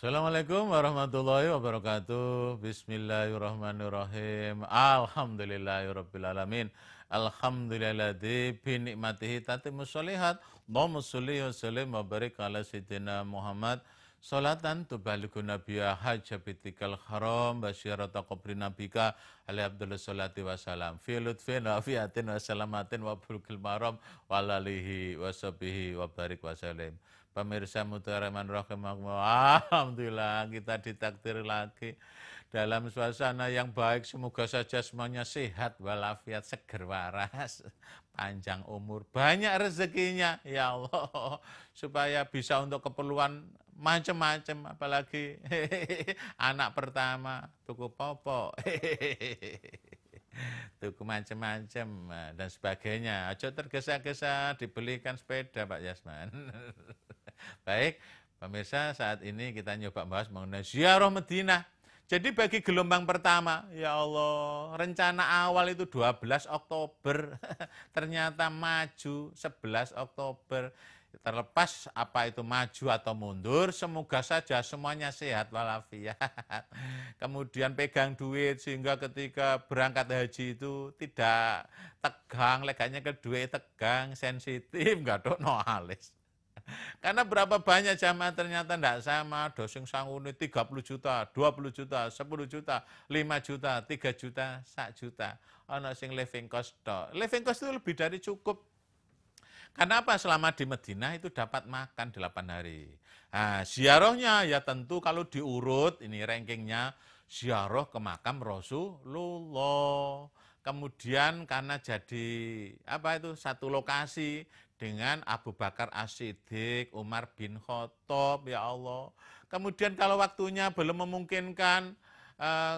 Assalamualaikum warahmatullahi wabarakatuh. Bismillahirrahmanirrahim. Alhamdulillahirrabbilalamin. Alhamdulilladzi bi nikmatihi tatimmus sholihat. Allahumma sholli wa sallim wa barik ala sayyidina Muhammad. Salatan tubalighu nabiyya hajabitikal haram basyarata qabri nabika alaihi abdullah salati wassalam fi lutfin wa fiatin wa salamatin wa bulgil maram wa alihi wa sahbihi wa barik wa sallim. Pemirsa Mutaraman Rahimahullah, alhamdulillah kita ditakdir lagi dalam suasana yang baik. Semoga saja semuanya sehat walafiat, seger waras, panjang umur, banyak rezekinya ya Allah, supaya bisa untuk keperluan macam-macam, apalagi anak pertama tuku popok, tuku macam-macam dan sebagainya. Aja tergesa-gesa dibelikan sepeda Pak Yasman. Baik, pemirsa, saat ini kita nyoba bahas mengenai ziarah Madinah. Jadi bagi gelombang pertama, ya Allah, rencana awal itu 12 Oktober, ternyata maju 11 Oktober. Terlepas apa itu maju atau mundur, semoga saja semuanya sehat walafiat. Kemudian pegang duit sehingga ketika berangkat haji itu tidak tegang, leganya ke duit tegang, sensitif, nggak no alis. Karena berapa banyak jamaah ternyata tidak sama, dosing sanguni 30 juta, 20 juta, 10 juta, 5 juta, 3 juta, 1 juta. Ono sing living cost tok. Living cost itu lebih dari cukup. Karena apa? Selama di Madinah itu dapat makan 8 hari. Nah, ziarahnya ya tentu kalau diurut, ini rankingnya, ziarah ke makam Rasulullah. Kemudian karena jadi apa itu satu lokasi dengan Abu Bakar As-Siddiq, Umar bin Khattab, ya Allah. Kemudian kalau waktunya belum memungkinkan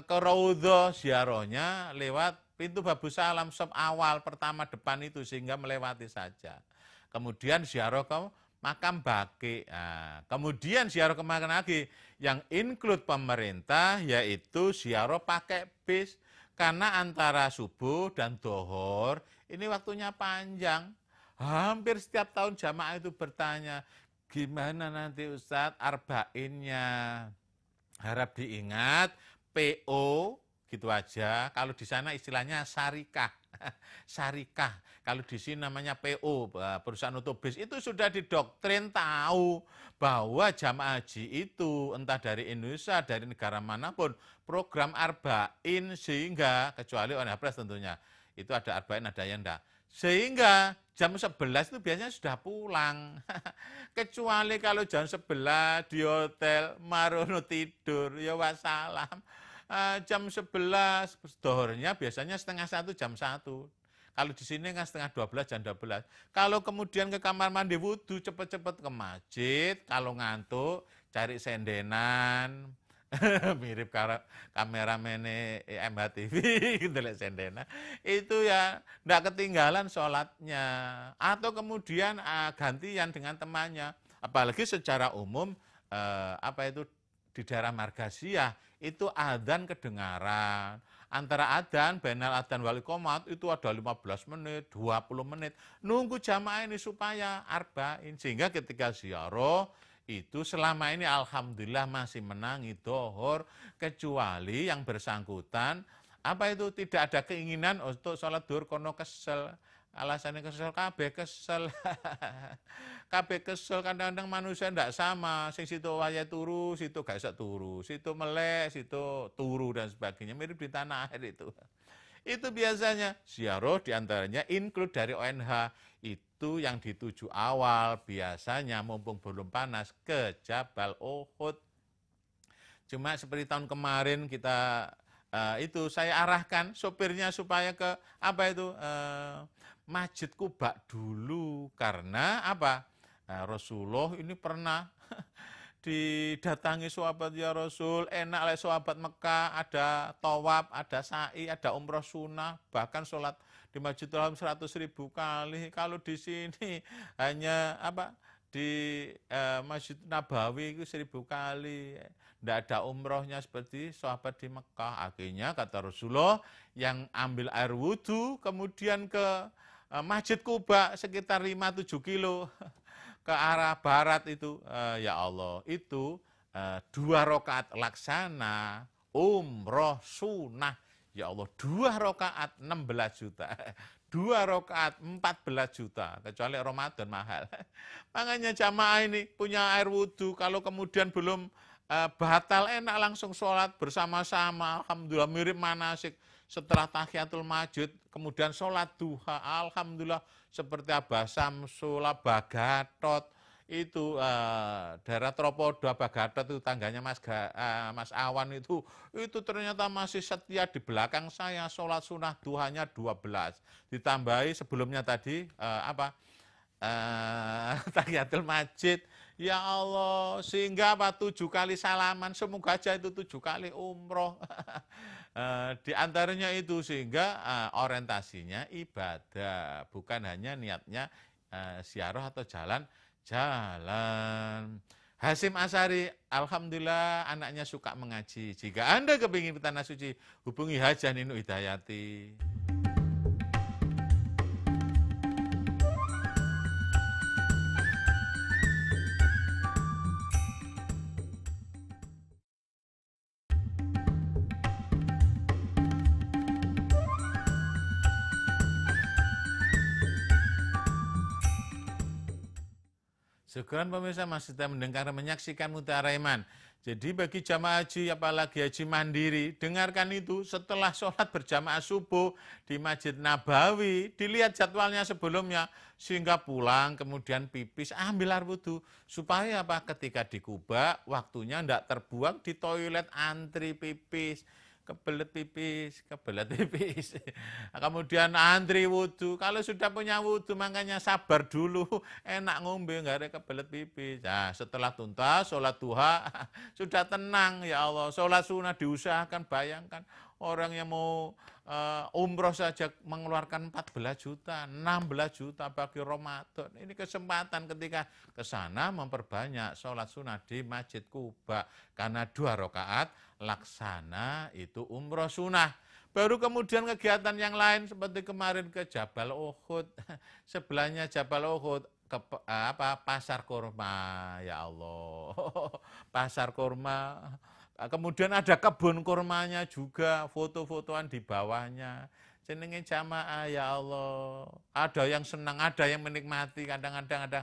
ke Raudhah, ziarahnya lewat pintu Babu Salam, sop awal pertama depan itu, sehingga melewati saja. Kemudian ziarah ke makam Baqi. Nah, kemudian ziarah ke makam lagi yang include pemerintah, yaitu ziarah pakai bis. Karena antara subuh dan dohor ini waktunya panjang. Hampir setiap tahun jamaah itu bertanya, gimana nanti Ustadz arba'innya? Harap diingat, PO gitu aja. Kalau di sana istilahnya syarikah. Syarikah. Kalau di sini namanya PO, perusahaan otobus, itu sudah didoktrin tahu bahwa jamaah haji itu entah dari Indonesia, dari negara manapun, program arba'in, sehingga kecuali ONH tentunya. Itu ada arba'in, ada yang enggak. Sehingga jam 11 itu biasanya sudah pulang. Kecuali kalau jam 11 di hotel, marono tidur, ya wassalam. Jam 11, dohornya biasanya setengah 1, jam 1. Kalau di sini kan setengah 12, jam 12. Kalau kemudian ke kamar mandi wudhu, cepet-cepet ke masjid. Kalau ngantuk, cari sendenan. Mirip kameramen MHTV, gitu sendenan. Itu ya enggak ketinggalan sholatnya. Atau kemudian gantian dengan temannya. Apalagi secara umum, apa itu di daerah Margasiyah, itu adzan kedengaran. Antara adzan, bainal adzan wal iqamah itu ada 15 menit, 20 menit. Nunggu jamaah ini supaya arba'in. Sehingga ketika ziarah, itu selama ini alhamdulillah masih menangi dohor, kecuali yang bersangkutan, apa itu tidak ada keinginan untuk sholat duhur kono kesel. Alasannya kesel, kabeh kesel. Kabeh kesel, kadang-kadang manusia tidak sama. Sing situ waya turu, situ gak bisa turu. Situ melek, situ turu dan sebagainya. Mirip di tanah air itu. Itu biasanya ziarah diantaranya include dari ONH. Itu yang dituju awal biasanya mumpung belum panas ke Jabal Uhud. Cuma seperti tahun kemarin kita itu saya arahkan sopirnya supaya ke apa itu Masjid Kuba dulu, karena apa? Rasulullah ini pernah didatangi sahabat, ya Rasul, enak oleh sahabat Mekah, ada tawaf, ada sa'i, ada umroh sunnah, bahkan sholat di Masjidil Haram 100.000 kali. Kalau di sini hanya apa? Di Masjid Nabawi itu 1000 kali. Tidak ada umrohnya seperti sahabat di Mekah. Akhirnya kata Rasulullah yang ambil air wudhu, kemudian ke Masjid Kuba sekitar 5-7 kilo ke arah barat itu, ya Allah, itu 2 rakaat laksana, umroh sunnah. Ya Allah, 2 rakaat 16 juta. 2 rakaat 14 juta. Kecuali Ramadan mahal. Makanya jamaah ini punya air wudhu. Kalau kemudian belum batal, enak langsung sholat bersama-sama. Alhamdulillah mirip manasik. Setelah tahiyatul masjid, kemudian sholat duha. Alhamdulillah seperti Abah Samsul, Abah Gatot. Itu daerah Tropodo, Abah Gatot itu tangganya Mas Awan itu ternyata masih setia di belakang saya, sholat sunnah duhanya 12. Ditambahi sebelumnya tadi tahiyatul masjid. Ya Allah, sehingga 7 kali salaman, semoga aja itu 7 kali umroh. Di antaranya itu, sehingga orientasinya ibadah, bukan hanya niatnya ziarah atau jalan. Hasyim Asy'ari, alhamdulillah anaknya suka mengaji. Jika Anda kepingin ke Tanah Suci, hubungi Hajah Ninu Hidayati. Syukuran pemirsa masih kita mendengar menyaksikan Mutiara Iman. Jadi bagi jamaah haji, apalagi haji mandiri, dengarkan itu setelah sholat berjamaah subuh di Masjid Nabawi, dilihat jadwalnya sebelumnya, sehingga pulang kemudian pipis, ambil air wudhu. Supaya apa? Ketika di Kuba, waktunya tidak terbuang di toilet antri pipis. Kebelet pipis. Kemudian antri wudhu. Kalau sudah punya wudhu, makanya sabar dulu. Enak ngombe, nggak ada kebelet pipis. Nah, setelah tuntas, sholat duha, sudah tenang. Ya Allah, sholat sunnah diusahakan. Bayangkan orang yang mau umroh saja mengeluarkan 14 juta, 16 juta bagi Ramadan. Ini kesempatan ketika ke sana memperbanyak sholat sunnah di Masjid Kuba. Karena 2 rakaat laksana itu umroh sunnah. Baru kemudian kegiatan yang lain seperti kemarin ke Jabal Uhud. Sebelahnya Jabal Uhud ke pasar kurma. Ya Allah. Pasar kurma. Kemudian ada kebun kurmanya juga, foto-fotoan di bawahnya. Jenenge jamaah, ya Allah. Ada yang senang, ada yang menikmati, kadang-kadang ada,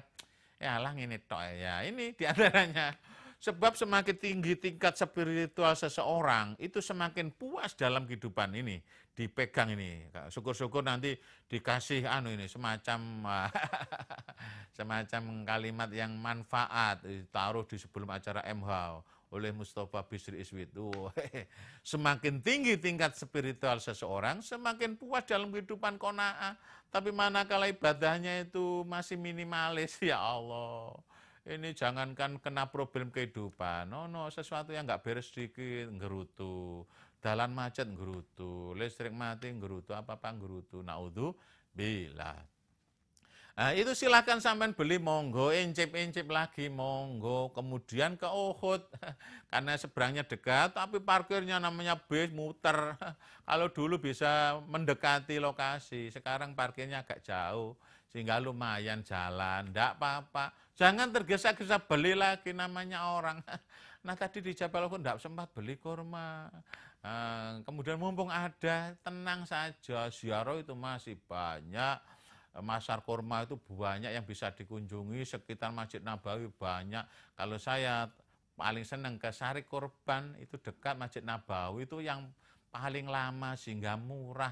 ya lah ini toh ya. Ini diantaranya. Sebab semakin tinggi tingkat spiritual seseorang, itu semakin puas dalam kehidupan ini. Dipegang ini. Syukur-syukur nanti dikasih ini semacam kalimat yang manfaat, ditaruh di sebelum acara MH oleh Mustafa Bisri Iswid. Semakin tinggi tingkat spiritual seseorang, semakin puas dalam kehidupan qanaah. Tapi manakala ibadahnya itu masih minimalis, ya Allah. Ini jangankan kena problem kehidupan, sesuatu yang nggak beres sedikit, nggerutu. Dalan macet, nggerutu. Listrik mati, nggerutu. Apa-apa nggerutu. Naudzubillah. Nah, itu silahkan sampean beli, monggo, encip-encip lagi, monggo. Kemudian ke Uhud, karena seberangnya dekat, tapi parkirnya namanya bis, muter. Kalau dulu bisa mendekati lokasi, sekarang parkirnya agak jauh, sehingga lumayan jalan, enggak apa-apa. Jangan tergesa-gesa beli lagi, namanya orang. Nah, tadi di Jabal Uhud enggak sempat beli kurma. Kemudian mumpung ada, tenang saja, ziarah itu masih banyak. Pasar kurma itu banyak yang bisa dikunjungi, sekitar Masjid Nabawi banyak. Kalau saya paling senang ke Sari Kurban, itu dekat Masjid Nabawi, itu yang paling lama sehingga murah.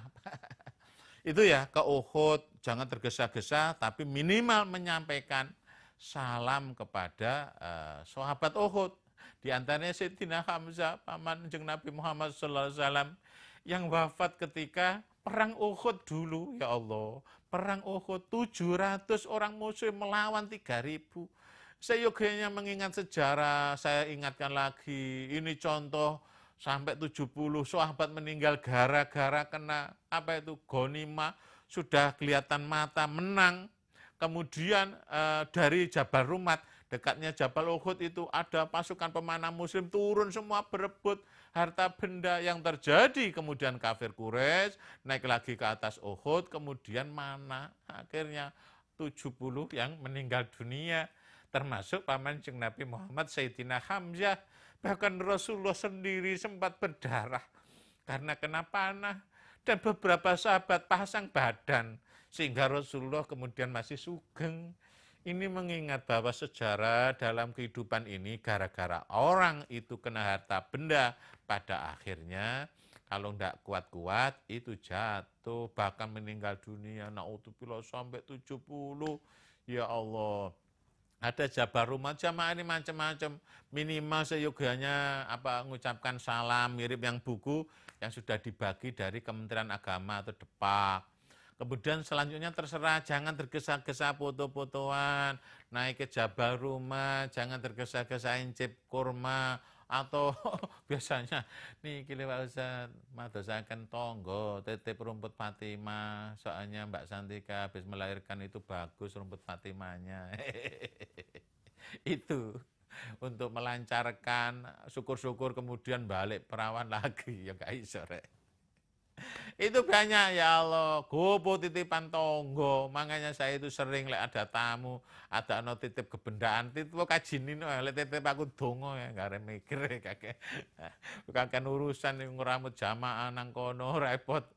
Itu ya, ke Uhud, jangan tergesa-gesa, tapi minimal menyampaikan salam kepada sahabat Uhud. Di antaranya Sayyidina Hamzah, paman jeung Nabi Muhammad SAW, yang wafat ketika perang Uhud dulu, ya Allah. Perang Uhud, 700 orang muslim melawan 3.000. Seyogianya mengingat sejarah, saya ingatkan lagi, ini contoh sampai 70 sahabat meninggal gara-gara kena ghanimah, sudah kelihatan mata menang. Kemudian dari Jabal Rumat, dekatnya Jabal Uhud itu ada pasukan pemanah muslim turun semua berebut harta benda. Yang terjadi kemudian kafir Quraisy naik lagi ke atas Uhud, kemudian mana akhirnya 70 yang meninggal dunia. termasuk paman Nabi Muhammad Sayyidina Hamzah. Bahkan Rasulullah sendiri sempat berdarah karena kena panah. Dan beberapa sahabat pasang badan, sehingga Rasulullah kemudian masih sugeng. Ini mengingat bahwa sejarah dalam kehidupan ini gara-gara orang itu kena harta benda, pada akhirnya kalau tidak kuat-kuat itu jatuh, bahkan meninggal dunia. Naudzubillah sampai 70. Ya Allah. Ada jabar rumah jamaah ini macam-macam, minimal seyogianya mengucapkan salam mirip yang buku yang sudah dibagi dari Kementerian Agama atau Depak. Kemudian selanjutnya terserah, jangan tergesa-gesa foto-fotoan, naik ke jabal rumah, jangan tergesa-gesa incip kurma, atau biasanya nih Pak Ustaz, madosaken tonggo, titip rumput Fatimah, soalnya Mbak Santika habis melahirkan itu bagus rumput Fatimahnya. Itu untuk melancarkan, syukur-syukur kemudian balik perawan lagi, ya gak iso rek. Itu banyak ya Allah, gopo titipan tonggo, makanya saya itu sering lek ada tamu, ada no titip kebendaan, titip kajinin, lek titip aku dongo ya, gak ada mikir kakek. Bukan urusan yang ngeramut jamaah nang kono repot,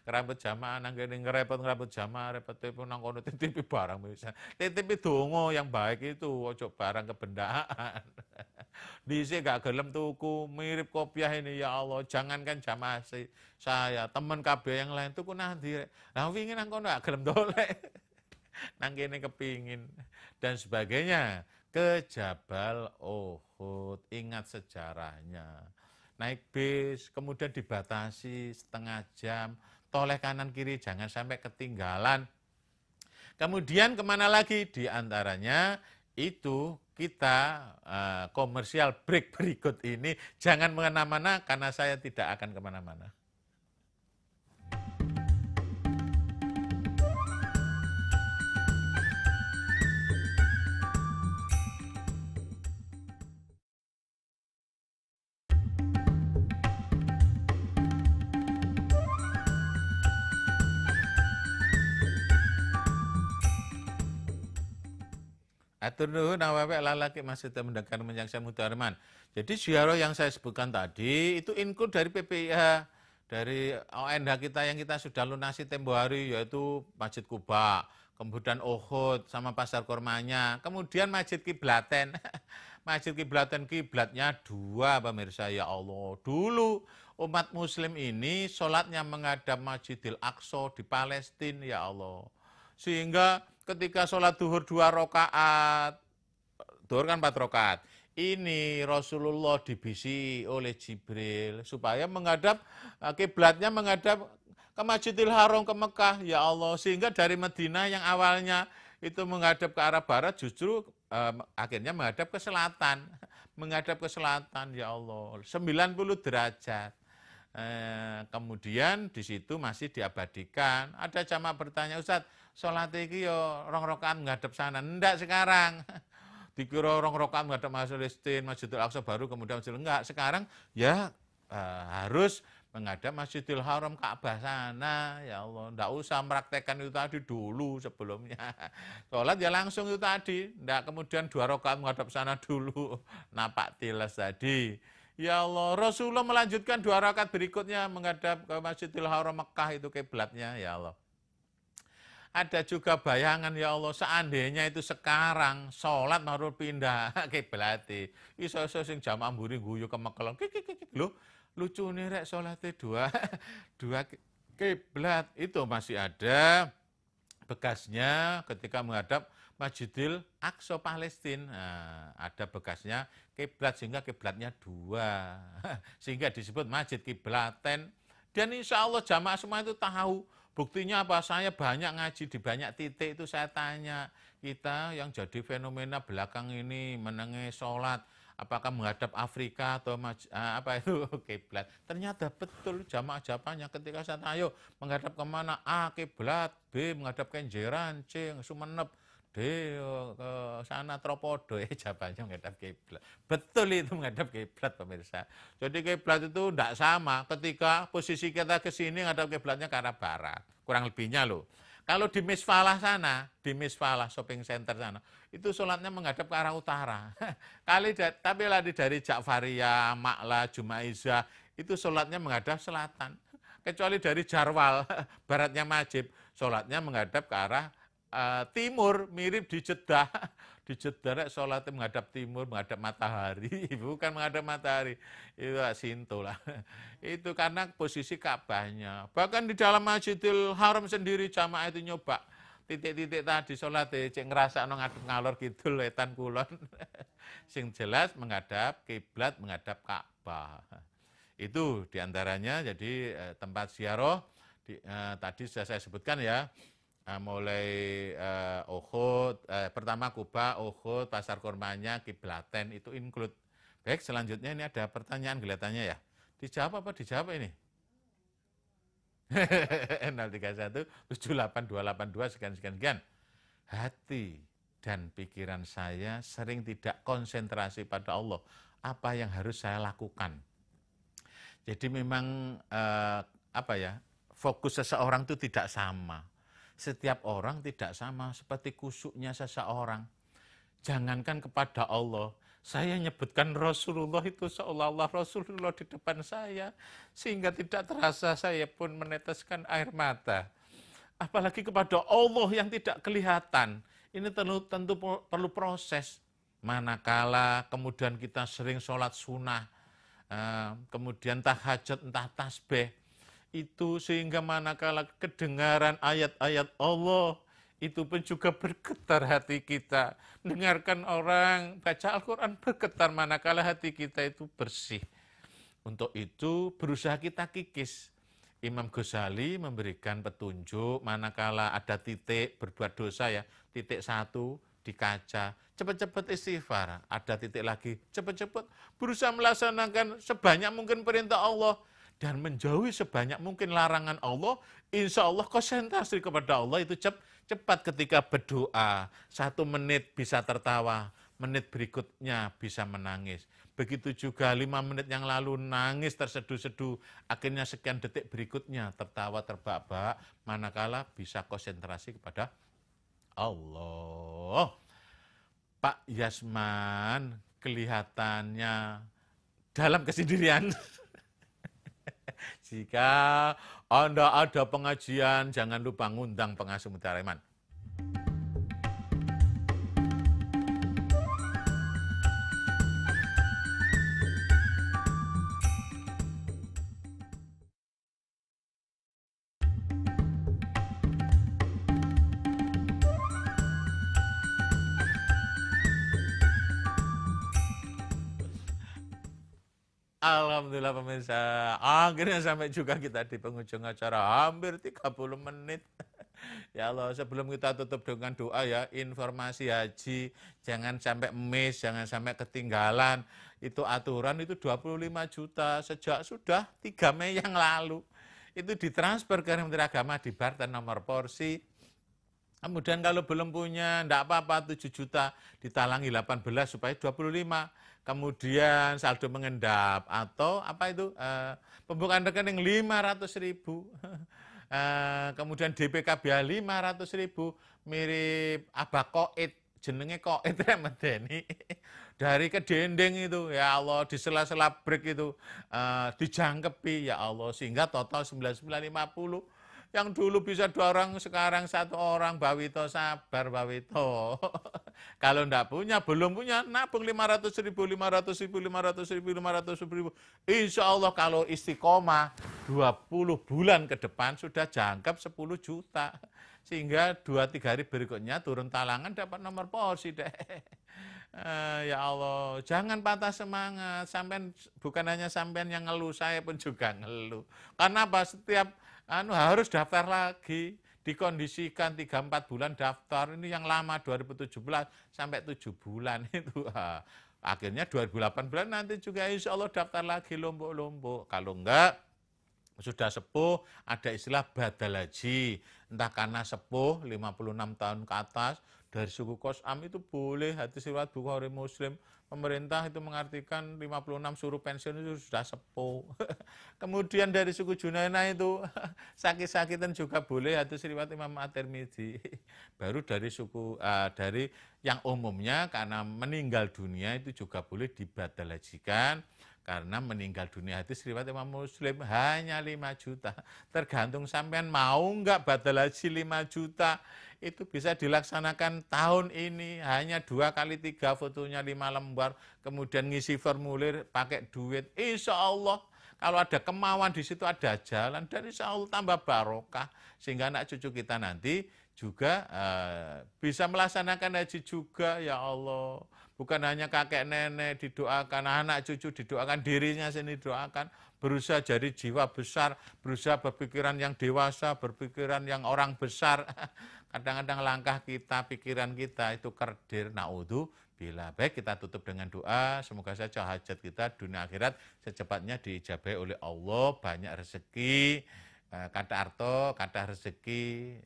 ngeramut jamaah nang kene ngerepot jamaah repot titip nang kono titipi barang bisa. Titipi dongo yang baik itu, ojo barang kebendaan. Disi gak gelem tuku, mirip kopiah ini ya Allah, jangankan jamaah saya, teman kabeh yang lain tuku nanti. Nah wingi nang kono gak gelem dolek. Nang kene kepingin dan sebagainya. Ke Jabal Uhud, ingat sejarahnya. Naik bis, kemudian dibatasi setengah jam, toleh kanan kiri jangan sampai ketinggalan. Kemudian kemana lagi? Di antaranya itu kita komersial break berikut ini jangan kemana-mana karena saya tidak akan kemana-mana. Atur nuhun awake lalaki masih mendengar menyaksikan mutareman. Jadi ziarah yang saya sebutkan tadi itu include dari PPIH, dari ONH kita yang kita sudah lunasi tempo hari, yaitu Masjid Kuba, kemudian Uhud sama Pasar Kurmanya, kemudian Masjid Kiblaten. Masjid Kiblaten kiblatnya dua pemirsa ya Allah. Dulu umat muslim ini sholatnya menghadap Masjidil Aqsa di Palestina ya Allah. Sehingga ketika sholat duhur 2 rakaat, duhur kan 4 rakaat, ini Rasulullah dibisi oleh Jibril supaya menghadap, kiblatnya menghadap ke Masjidil Haram ke Mekah, ya Allah. Sehingga dari Madinah yang awalnya itu menghadap ke arah barat justru akhirnya menghadap ke selatan. Menghadap ke selatan, ya Allah, 90 derajat. Kemudian di situ masih diabadikan. Ada jamaah bertanya, Ustaz, sholat iki yo rong rakaat menghadap sana. Enggak sekarang. Dikira rong rakaat menghadap Masjidil Aqsa baru kemudian enggak. Sekarang ya harus menghadap Masjidil Haram Ka'bah sana. Ya Allah, enggak usah meraktekkan itu tadi dulu sebelumnya. Sholat ya langsung itu tadi. Enggak kemudian 2 rakaat menghadap sana dulu. Napak tilas tadi. Ya Allah, Rasulullah melanjutkan 2 rakaat berikutnya menghadap ke Masjidil Haram Mekah itu kiblatnya, ya Allah. Ada juga bayangan ya Allah, seandainya itu sekarang sholat harus pindah kiblat. Iso-iso sing jamaah mburi guyu kemekelon. Lho, lucu nih rek sholatnya dua kiblat. Itu masih ada bekasnya ketika menghadap Masjidil Aqsa Palestina. Nah, ada bekasnya kiblat sehingga kiblatnya 2. Sehingga disebut Masjid Kiblaten. Dan insya Allah jamaah semua itu tahu. Buktinya apa? Saya banyak ngaji di banyak titik itu saya tanya. Kita yang jadi fenomena belakang ini menengi sholat. Apakah menghadap Afrika atau apa itu kiblat? Ternyata betul jamaah jawabannya ketika saya tanya, ayo menghadap kemana? A kiblat, B menghadap Kenjeran, C Sumenep, D ke sana Tropodo. Jawabannya menghadap kiblat. Betul itu menghadap kiblat pemirsa. Jadi kiblat itu tidak sama ketika posisi kita ke sini menghadap kiblatnya ke arah barat. Kurang lebihnya loh. Kalau di Misfalah sana, di Misfalah shopping center sana, itu sholatnya menghadap ke arah utara. Tapi dari Ja'fariyah, Ma'la, Jumaizah, itu sholatnya menghadap selatan. Kecuali dari Jarwal, baratnya Majib, sholatnya menghadap ke arah timur, mirip di Jeddah. Di Jeddah sholatnya menghadap timur, menghadap matahari, bukan menghadap matahari. Itu Sinto lah. Itu karena posisi Ka'bahnya. Bahkan di dalam Masjidil Haram sendiri jamaah itu nyoba. Titik-titik tadi sholatnya, cek ngerasa ngadep ngalor gitu, letan kulon. Sing jelas menghadap kiblat, menghadap Ka'bah. Itu diantaranya, jadi tempat ziarah, tadi sudah saya sebutkan ya, mulai Uhud, pertama Kuba, Uhud, Pasar Kurmanya, Kiblaten, itu include. Baik, selanjutnya ini ada pertanyaan kelihatannya ya. Dijawab apa dijawab ini? 031 78282 sekian. Hati dan pikiran saya sering tidak konsentrasi pada Allah. Apa yang harus saya lakukan? Jadi memang fokus seseorang itu tidak sama. Setiap orang tidak sama seperti kusuknya seseorang. Jangankan kepada Allah, saya nyebutkan Rasulullah itu seolah-olah Rasulullah di depan saya, sehingga tidak terasa saya pun meneteskan air mata. Apalagi kepada Allah yang tidak kelihatan. Ini tentu perlu proses. Manakala kemudian kita sering sholat sunnah, kemudian tahajud entah tasbih, itu sehingga manakala kedengaran ayat-ayat Allah, itu pun juga bergetar hati kita. Dengarkan orang baca Al-Quran bergetar manakala hati kita itu bersih. Untuk itu berusaha kita kikis. Imam Ghazali memberikan petunjuk manakala ada titik berbuat dosa ya, titik 1 di kaca, cepat-cepat istighfar, ada titik lagi, cepat-cepat berusaha melaksanakan sebanyak mungkin perintah Allah, dan menjauhi sebanyak mungkin larangan Allah. Insya Allah konsentrasi kepada Allah itu cepat ketika berdoa. 1 menit bisa tertawa, menit berikutnya bisa menangis. Begitu juga 5 menit yang lalu nangis terseduh-seduh, akhirnya sekian detik berikutnya tertawa terbahak-bahak, manakala bisa konsentrasi kepada Allah. Pak Yasman kelihatannya dalam kesendirian. Jika Anda ada pengajian, jangan lupa ngundang pengasuh Mutiara Iman. Alhamdulillah pemirsa, akhirnya sampai juga kita di penghujung acara, hampir 30 menit. Ya Allah, sebelum kita tutup dengan doa ya, informasi haji, jangan sampai miss, jangan sampai ketinggalan. Itu aturan itu 25 juta sejak sudah 3 Mei yang lalu. Itu ditransfer ke Kementerian Agama di Barter nomor porsi. Kemudian kalau belum punya, enggak apa-apa, 7 juta ditalangi 18 supaya 25. Kemudian saldo mengendap atau apa itu pembukaan rekening 500.000. Kemudian DPKBH 500.000, mirip Abah Koid, jenenge Koid Medeni. Dari ke dendeng itu, ya Allah, di sela-sela break itu dijangkepi, ya Allah, sehingga total 9950. Yang dulu bisa 2 orang, sekarang 1 orang. Bawito, sabar Bawito. Kalau enggak punya, belum punya, nabung 500.000, 500.000, 500.000, 500.000. Insya Allah kalau istiqomah 20 bulan ke depan sudah jangkep 10 juta. Sehingga 2-3 hari berikutnya turun talangan dapat nomor porsi deh. Ya Allah, jangan patah semangat. Sampean, bukan hanya sampean yang ngeluh, saya pun juga ngeluh. Karena apa? Setiap harus daftar lagi, dikondisikan 3-4 bulan daftar, ini yang lama 2017 sampai 7 bulan itu. Akhirnya 2018 nanti juga insya Allah daftar lagi lombok-lombok. Kalau enggak, sudah sepuh, ada istilah badal haji. Entah karena sepuh 56 tahun ke atas, dari suku Qasam itu boleh hadis riwayat Bukhari Muslim. Pemerintah itu mengartikan 56 suruh pensiun itu sudah sepuh. Kemudian dari suku Junaina itu sakit-sakitan juga boleh hadis riwayat Imam At-Tirmidzi. Baru dari suku dari yang umumnya karena meninggal dunia itu juga boleh dibadal hajikan. Karena meninggal dunia hadis riwayat Imam Muslim hanya 5 juta. Tergantung sampean mau enggak badal haji 5 juta. Itu bisa dilaksanakan tahun ini hanya 2 kali 3 fotonya 5 lembar, kemudian ngisi formulir pakai duit. Insya Allah kalau ada kemauan di situ ada jalan dan insya Allah tambah barokah sehingga anak cucu kita nanti juga bisa melaksanakan haji juga ya Allah. Bukan hanya kakek nenek didoakan, anak cucu didoakan, dirinya sendiri didoakan. Berusaha jadi jiwa besar, berusaha berpikiran yang dewasa, berpikiran yang orang besar. Kadang-kadang langkah kita, pikiran kita itu kerdir, naudzubillah. Baik, kita tutup dengan doa. Semoga saja hajat kita dunia akhirat secepatnya diijabahi oleh Allah, banyak rezeki, kata arto, kata rezeki.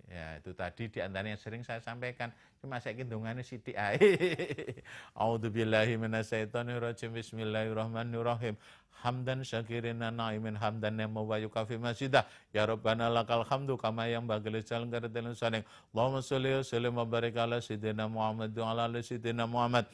Ya, itu tadi di antaranya yang sering saya sampaikan. Cuma saya ingin dungane sithik ae. A'udzubillahi minasyaitonirrajim. Bismillahirrahmanirrahim. Hamdan syakirin na'imin hamdan yang wa yukafi masidah. Ya Rabbana lakal hamdu kama yang bagil jalan karatil saling. Allahumma sholli wa sallim wa barik ala sayyidina Muhammad wa ala ali sayyidina Muhammad.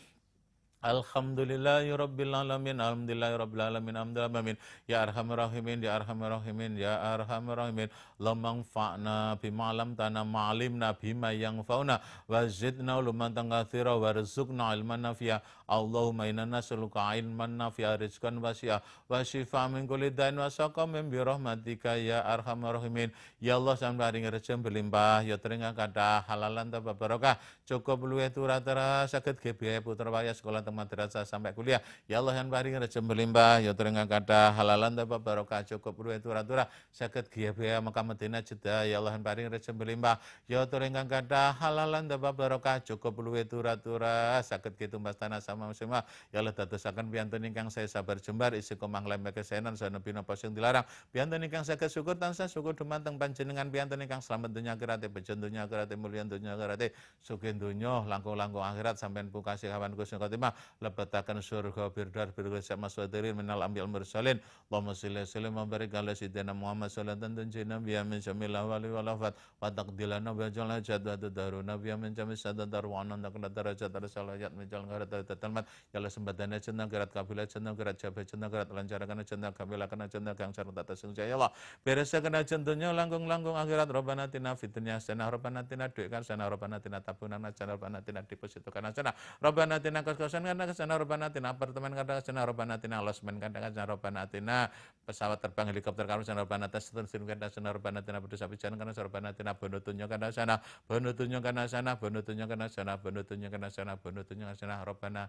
Alhamdulillahi rabbil alamin, alhamdulillahi rabbil alamin, alhamdulillah, ya arhamar rahimin, ya arhamar rahimin, ya arhamar rahimin. Lamang fa'na bima lam tanam ma'alimna bima yang fauna wa zidna uluman katsira warzuqna ilman nafi'a. Allahumma inna nas'aluka ilman nafi'a rizqan wasi'a wa shifa min kulli dain wa saqamin bi rahmatika ya arhamar rahimin. Ya Allah sampai paring rezeki berlimpah, ya teringat kata halalan ta barokah, cukup luwih turatara saged gebiaya putra waya sekolah madrasah sampai kuliah. Ya Allah yang paring rezeki berlimpah, ya teringat kata halalan ta barokah, cukup luwih turatara saged gebiaya Mekah Madinah Jeddah. Ya Allah yang paring rezeki berlimpah, ya teringat kata halalan ta barokah, cukup luwih turatara saged kitumbas tanah sama semua. Ya Allah dadosaken piantun ingkang saya sabar jembar isi komang lembe kesenan sanepin apa sing dilarang. Piantun ingkang saged syukur tansah syukur dumateng panjenengan, piantun ingkang slamet donya akhirat, bejo donya akhirat, mulya donya akhirat, sugih donya langkung-langkung akhirat sampean pungkasi kawan kusna khotimah lebetaken surga birdar birgasa maswadirin minal ambil mursalin. Allahumma sholli wa sallim wa barik ala sayyidina Muhammad sallallahu alaihi wasallam bi amin jamillah wali walafat wa taqdilana wa jalla jadwa daruna bi amin jamis sadar wa anna nakla darajat salayat mijal ngarat tatalmat ya Allah sembadana cenah gerat kabilah cenah gerat jabe cenah gerat lancarkan cenah kabilah kana cenah kang sareng tata sing ya Allah beresaken centunya langkung-langkung akhirat. Rabbana atina fid dunya hasanah, Rabbana atina duit hasanah, Rabbana atina tabungan hasanah, Rabbana atina deposito hasanah, Rabbana atina kos-kosan kana hasanah, Rabbana atina apartemen kana hasanah, Rabbana atina losmen kana hasanah, Rabbana atina pesawat terbang helikopter kana hasanah, Rabbana atina stasiun kana hasanah, Rabbana atina pedus apijan kana hasanah, Rabbana atina bonutunyo kana hasanah, bonutunyo kana hasanah, bonutunyo kana hasanah, bonutunyo kana hasanah, bonutunyo hasanah, Rabbana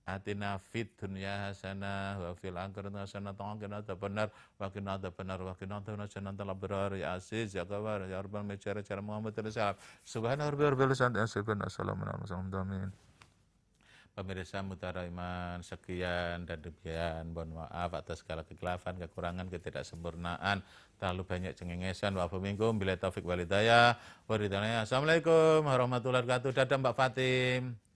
atina fid dunya hasanah wa fil akhirati hasanah wa qina adzabannar wa qina adzabannar wa qina adzabannar labrar ya aziz ya ghafar ya rabbal masyari cara Muhammad sallallahu subhana rabbil izzati assalamu alaikum. Pemirsa Mutiara Iman, sekian dan demikian. Mohon maaf atas segala kekhilafan, kekurangan, ketidaksempurnaan, terlalu banyak cengengesan. Wa minkum bila taufik walidayah. Assalamualaikum warahmatullahi wabarakatuh. Dadah Mbak Fatim.